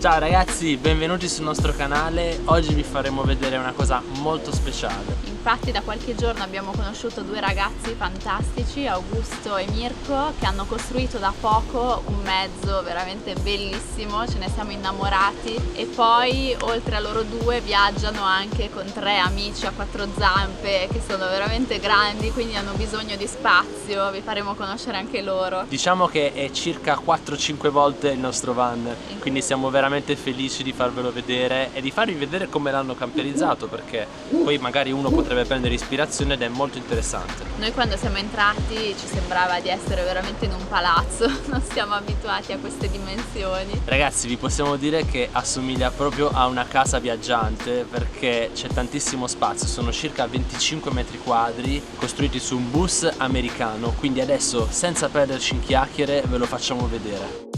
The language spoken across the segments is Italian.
Ciao ragazzi, benvenuti sul nostro canale. Oggi vi faremo vedere una cosa molto speciale. Infatti da qualche giorno abbiamo conosciuto due ragazzi fantastici, Augusto e Mirko, che hanno costruito da poco un mezzo veramente bellissimo, ce ne siamo innamorati e poi oltre a loro due viaggiano anche con 3 amici a 4 zampe che sono veramente grandi, quindi hanno bisogno di spazio, vi faremo conoscere anche loro. Diciamo che è circa 4-5 volte il nostro van, quindi siamo veramente felici di farvelo vedere e di farvi vedere come l'hanno camperizzato, perché poi magari uno potrebbe prendere ispirazione ed è molto interessante. Noi quando siamo entrati ci sembrava di essere veramente in un palazzo, non siamo abituati a queste dimensioni. Ragazzi, vi possiamo dire che assomiglia proprio a una casa viaggiante perché c'è tantissimo spazio, sono circa 25 metri quadri costruiti su un bus americano, quindi adesso senza perderci in chiacchiere ve lo facciamo vedere.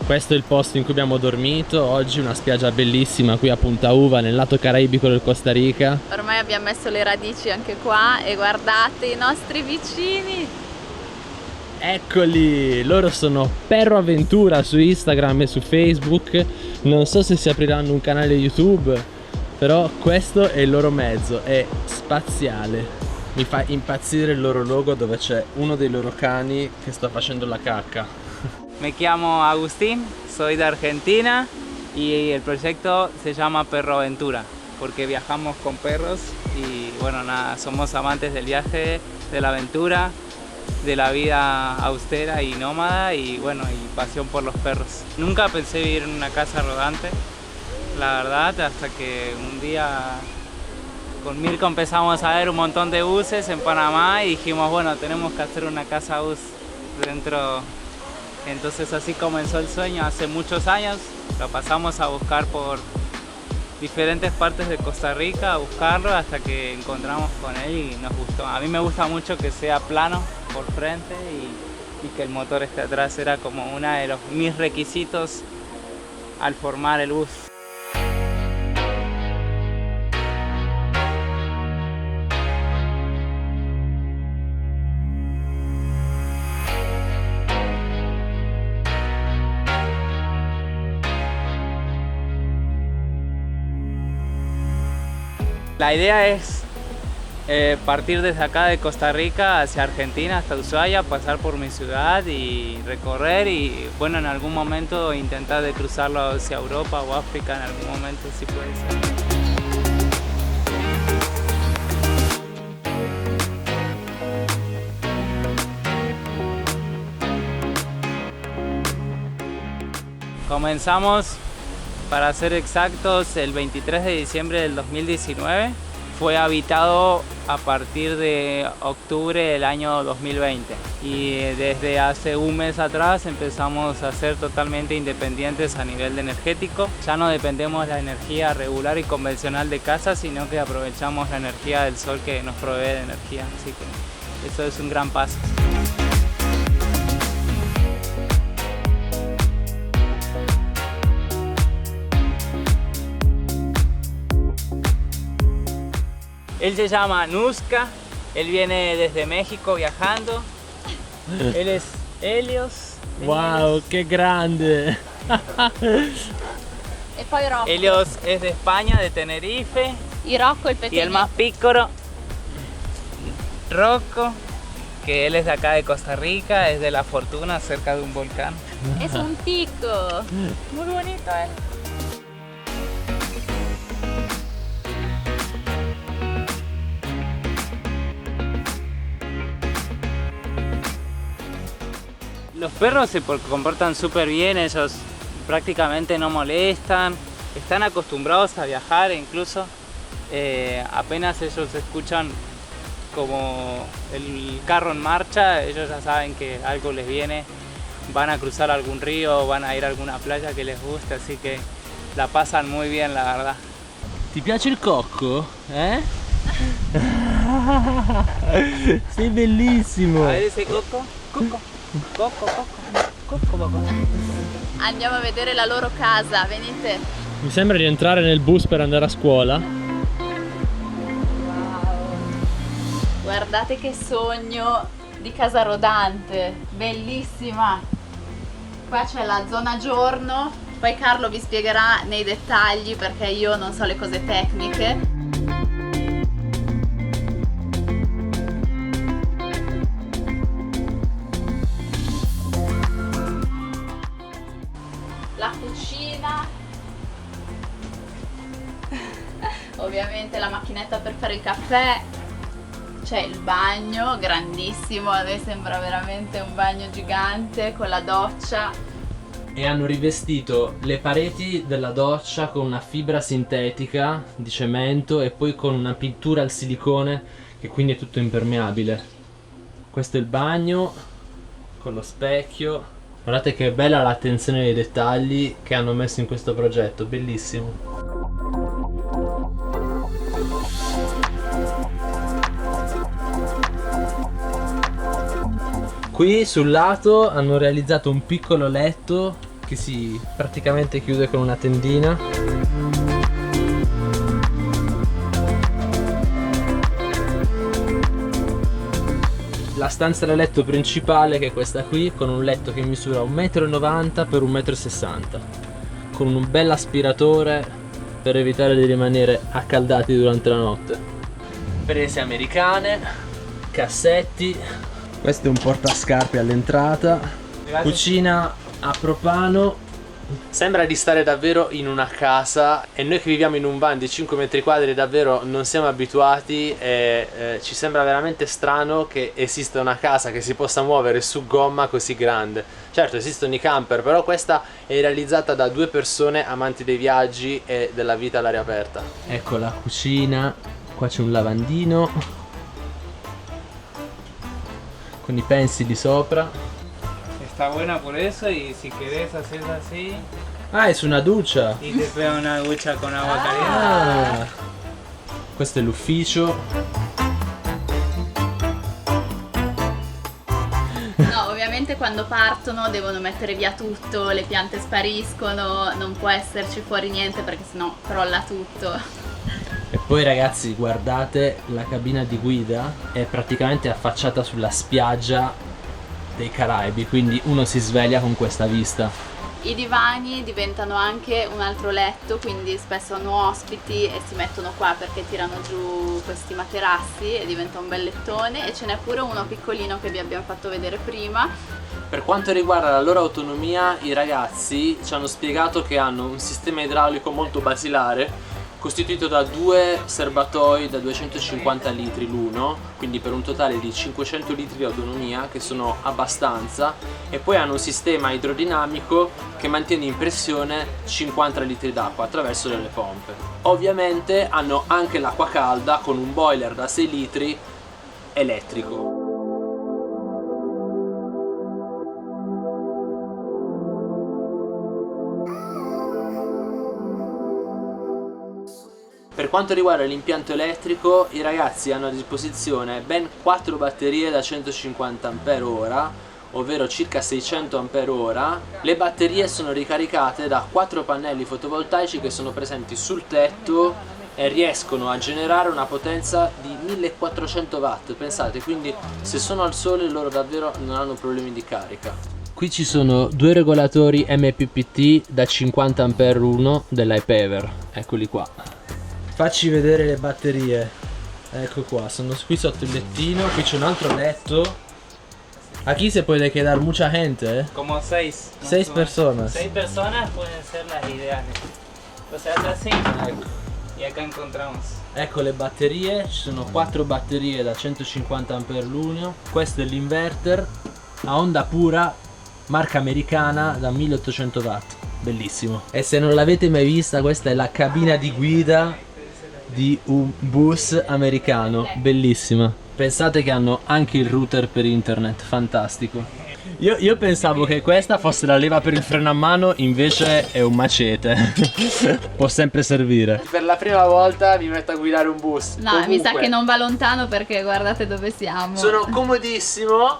Questo è il posto in cui abbiamo dormito, oggi una spiaggia bellissima qui a Punta Uva nel lato caraibico del Costa Rica. Ormai abbiamo messo le radici anche qua e guardate i nostri vicini. Eccoli, loro sono Perro Aventura su Instagram e su Facebook, non so se si apriranno un canale YouTube, però questo è il loro mezzo, è spaziale. Mi fa impazzire il loro logo dove c'è uno dei loro cani che sta facendo la cacca. Me llamo Agustín, soy de Argentina y el proyecto se llama Perro Aventura porque viajamos con perros y bueno, nada, somos amantes del viaje, de la aventura, de la vida austera y nómada y bueno, y pasión por los perros. Nunca pensé vivir en una casa rodante, la verdad, hasta que un día con Mirko empezamos a ver un montón de buses en Panamá y dijimos, bueno, tenemos que hacer una casa bus dentro. Entonces así comenzó el sueño hace muchos años, lo pasamos a buscar por diferentes partes de Costa Rica, a buscarlo hasta que encontramos con él y nos gustó. A mí me gusta mucho que sea plano por frente y que el motor esté atrás, era como uno de mis requisitos al formar el bus. La idea es partir desde acá de Costa Rica hacia Argentina hasta Ushuaia, pasar por mi ciudad y recorrer y bueno, en algún momento intentar de cruzarlo hacia Europa o África en algún momento, si puede ser. Comenzamos, para ser exactos, el 23 de diciembre del 2019. Fue habitado a partir de octubre del año 2020 y desde hace un mes atrás empezamos a ser totalmente independientes a nivel energético. Ya no dependemos de la energía regular y convencional de casa, sino que aprovechamos la energía del sol que nos provee de energía, así que eso es un gran paso. Él se llama Nuska, él viene desde México viajando. Él es Helios. Wow, che grande! E poi Rocco. Helios es de España, de Tenerife. Y Rocco el Y pequeño. el más pícoro, Rocco, que él es de acá de Costa Rica, es de La Fortuna, cerca de un volcán. Es un tico. Muy bonito, ¿eh? Los perros se comportan súper bien, ellos prácticamente no molestan, están acostumbrados a viajar incluso. Apenas ellos escuchan como el carro en marcha, ellos ya saben que algo les viene, van a cruzar algún río, van a ir a alguna playa que les guste, así que la pasan muy bien, la verdad. Ti piace il cocco? Eh? Sei bellissimo! A ver ese coco, coco, coco, coco, coco, coco. Andiamo a vedere la loro casa, venite. Mi sembra di entrare nel bus per andare a scuola. Wow. Guardate che sogno di casa rodante, bellissima. Qua c'è la zona giorno Poi Carlo vi spiegherà nei dettagli perché io non so le cose tecniche. La cucina, ovviamente la macchinetta per fare il caffè, c'è il bagno grandissimo, a me sembra veramente un bagno gigante con la doccia. E hanno rivestito le pareti della doccia con una fibra sintetica di cemento e poi con una pittura al silicone che quindi è tutto impermeabile. Questo è il bagno con lo specchio. Guardate che bella l'attenzione ai dettagli che hanno messo in questo progetto, bellissimo. Qui sul lato hanno realizzato un piccolo letto che si praticamente chiude con una tendina. La stanza da letto principale, che è questa qui, con un letto che misura 1,90 m per 1,60 m, con un bel aspiratore per evitare di rimanere accaldati durante la notte. Prese americane, cassetti, questo è un portascarpe all'entrata, cucina a propano. Sembra di stare davvero in una casa e noi che viviamo in un van di 5 metri quadri davvero non siamo abituati e ci sembra veramente strano che esista una casa che si possa muovere su gomma così grande. Certo, esistono i camper, però questa è realizzata da 2 persone amanti dei viaggi e della vita all'aria aperta. Ecco la cucina, qua c'è un lavandino con i pensili sopra. Está buena por eso y si querés hacerlo así Ah, è su una doccia. y te pega una ducha con agua caliente. Ah, questo è l'ufficio. No, ovviamente quando partono devono mettere via tutto, le piante spariscono, non può esserci fuori niente perché sennò crolla tutto. E poi ragazzi, guardate, la cabina di guida è praticamente affacciata sulla spiaggia dei Caraibi, quindi uno si sveglia con questa vista. I divani diventano anche un altro letto, quindi spesso hanno ospiti e si mettono qua perché tirano giù questi materassi e diventa un bel lettone, e ce n'è pure uno piccolino che vi abbiamo fatto vedere prima. Per quanto riguarda la loro autonomia, i ragazzi ci hanno spiegato che hanno un sistema idraulico molto basilare costituito da 2 serbatoi da 250 litri l'uno, quindi per un totale di 500 litri di autonomia, che sono abbastanza, e poi hanno un sistema idrodinamico che mantiene in pressione 50 litri d'acqua attraverso delle pompe. Ovviamente hanno anche l'acqua calda con un boiler da 6 litri elettrico. Per quanto riguarda l'impianto elettrico, i ragazzi hanno a disposizione ben 4 batterie da 150 Ah, ovvero circa 600 Ah. Le batterie sono ricaricate da 4 pannelli fotovoltaici che sono presenti sul tetto e riescono a generare una potenza di 1400 watt. Pensate, quindi se sono al sole loro davvero non hanno problemi di carica. Qui ci sono 2 regolatori MPPT da 50 Ah uno dell'Ipever, eccoli qua. Facci vedere le batterie. Ecco qua, sono qui sotto il lettino. Qui c'è un altro letto. Aquí se puede quedar mucha gente, eh? Como 6. 6 personas. 6 personas pueden ser las ideales. O sea, así. Ecco. Y acá encontramos. Ecco le batterie, ci sono 4 batterie da 150 Ah l'uno. Questo è l'inverter a onda pura, marca americana, da 1800 watt. Bellissimo. E se non l'avete mai vista, questa è la cabina di guida di un bus americano, bellissima. Pensate che hanno anche il router per internet, fantastico. Io pensavo che questa fosse la leva per il freno a mano, invece è un macete. Può sempre servire. Per la prima volta mi metto a guidare un bus. No, comunque, mi sa che non va lontano perché guardate dove siamo. Sono comodissimo,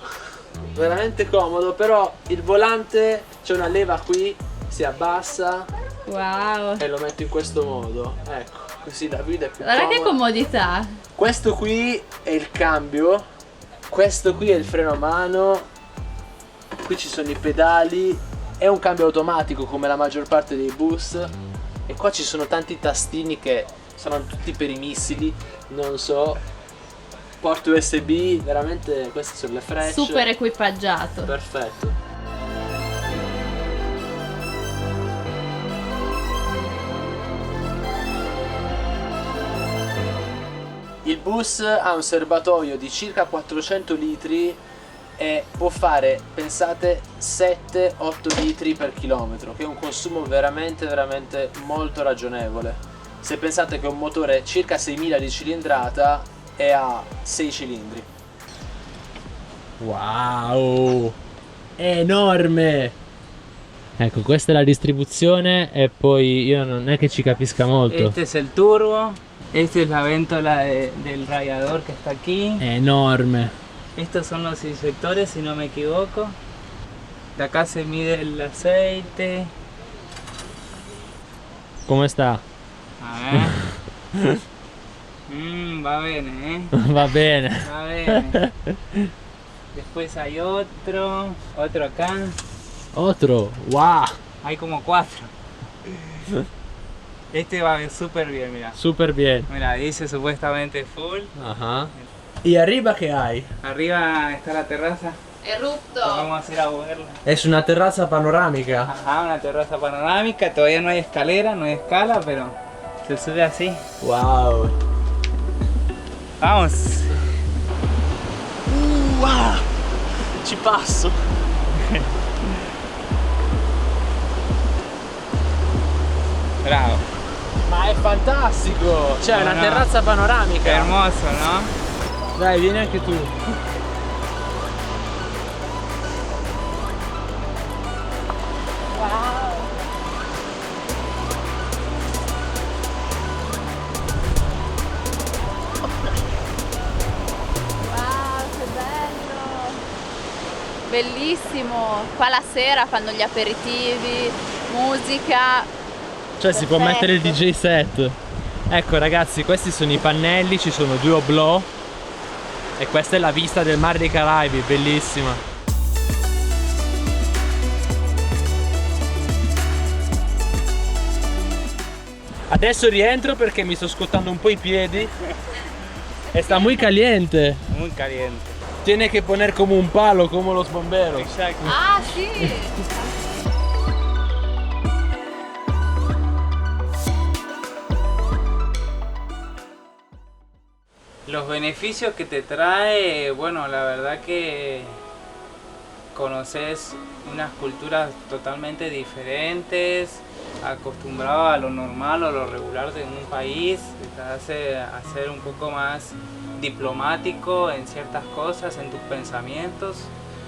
veramente comodo, però il volante c'è una leva qui, si abbassa. Wow. E lo metto in questo modo, ecco, così la guida è più Guarda comoda. che comodità. Questo qui è il cambio, questo qui è il freno a mano, qui ci sono i pedali È un cambio automatico come la maggior parte dei bus, e qua ci sono tanti tastini che saranno tutti per i missili, non so. Porto USB, veramente queste sono le frecce. Super equipaggiato. Perfetto. Il bus ha un serbatoio di circa 400 litri e può fare, pensate, 7-8 litri per chilometro, che è un consumo veramente molto ragionevole. Se pensate che un motore circa 6.000 di cilindrata e ha 6 cilindri. Wow! È enorme! Ecco, questa è la distribuzione e poi io non è che ci capisca molto. Este es el turbo, esta es la ventola del radiador que está aquí. È enorme. Estos son los inyectores, si no me equivoco. De acá se mide el aceite. Come sta? A ver. Va bene, Va bene. Va bene. Después hay otro acá. Otro, wow. Hay como 4. Este va súper bien, mira. Super bien. Mira, dice supuestamente full. Ajá. ¿Y arriba qué hay? Arriba está la terraza. Erupto. Vamos a ir a verla. Es una terraza panorámica. Ajá, una terraza panorámica. Todavía no hay escalera, no hay escala, pero se sube así. Wow. Vamos. Wow. Ci passo. Bravo. Ma è fantastico. C'è una No. terrazza Qué panoramica. hermoso, ¿no? Dai, vieni anche tu. Wow, che bello! Bellissimo! Qua la sera fanno gli aperitivi, musica. Cioè si può Perfetto. mettere il DJ set. Ecco ragazzi, questi sono i pannelli, ci sono 2 oblò. E questa è la vista del Mare dei Caraibi, bellissima. Adesso rientro perché mi sto scottando un po' i piedi. E sta muy caliente. Muy caliente. Tiene que poner como un palo, como los bomberos. Exacto. Ah, sì! Los beneficios que te trae, bueno, la verdad que conoces unas culturas totalmente diferentes, acostumbrado a lo normal o lo regular de un país, te hace a ser un poco más diplomático en ciertas cosas, en tus pensamientos.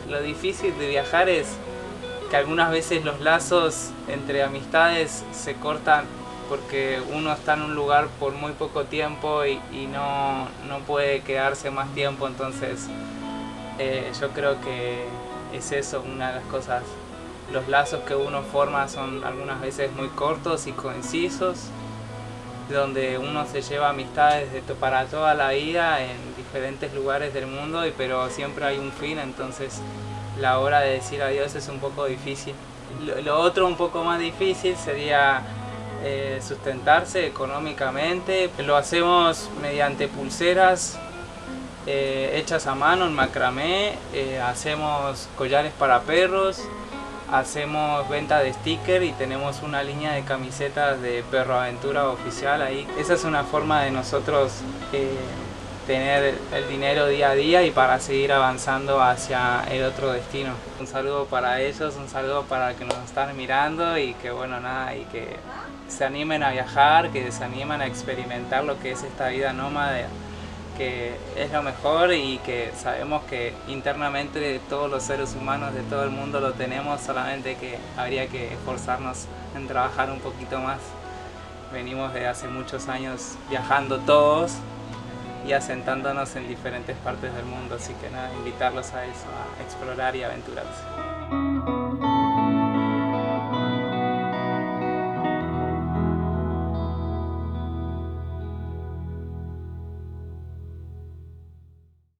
Lo difícil de viajar es que algunas veces los lazos entre amistades se cortan porque uno está en un lugar por muy poco tiempo y no puede quedarse más tiempo, entonces yo creo que es eso, una de las cosas. Los lazos que uno forma son algunas veces muy cortos y concisos, donde uno se lleva amistades para toda la vida en diferentes lugares del mundo, pero siempre hay un fin, entonces la hora de decir adiós es un poco difícil. Lo otro un poco más difícil sería sustentarse económicamente. Lo hacemos mediante pulseras hechas a mano en macramé, hacemos collares para perros, hacemos venta de sticker y tenemos una línea de camisetas de Perro Aventura oficial ahí. Esa es una forma de nosotros tener el dinero día a día y para seguir avanzando hacia el otro destino. Un saludo para ellos, un saludo para los que nos están mirando y que bueno, nada, y que se animen a viajar, que se animen a experimentar lo que es esta vida nómada, que es lo mejor y que sabemos que internamente todos los seres humanos de todo el mundo lo tenemos, solamente que habría que esforzarnos en trabajar un poquito más. Venimos de hace muchos años viajando todos y asentándonos en diferentes partes del mundo, así que nada, invitarlos a eso, a explorar y aventurarse.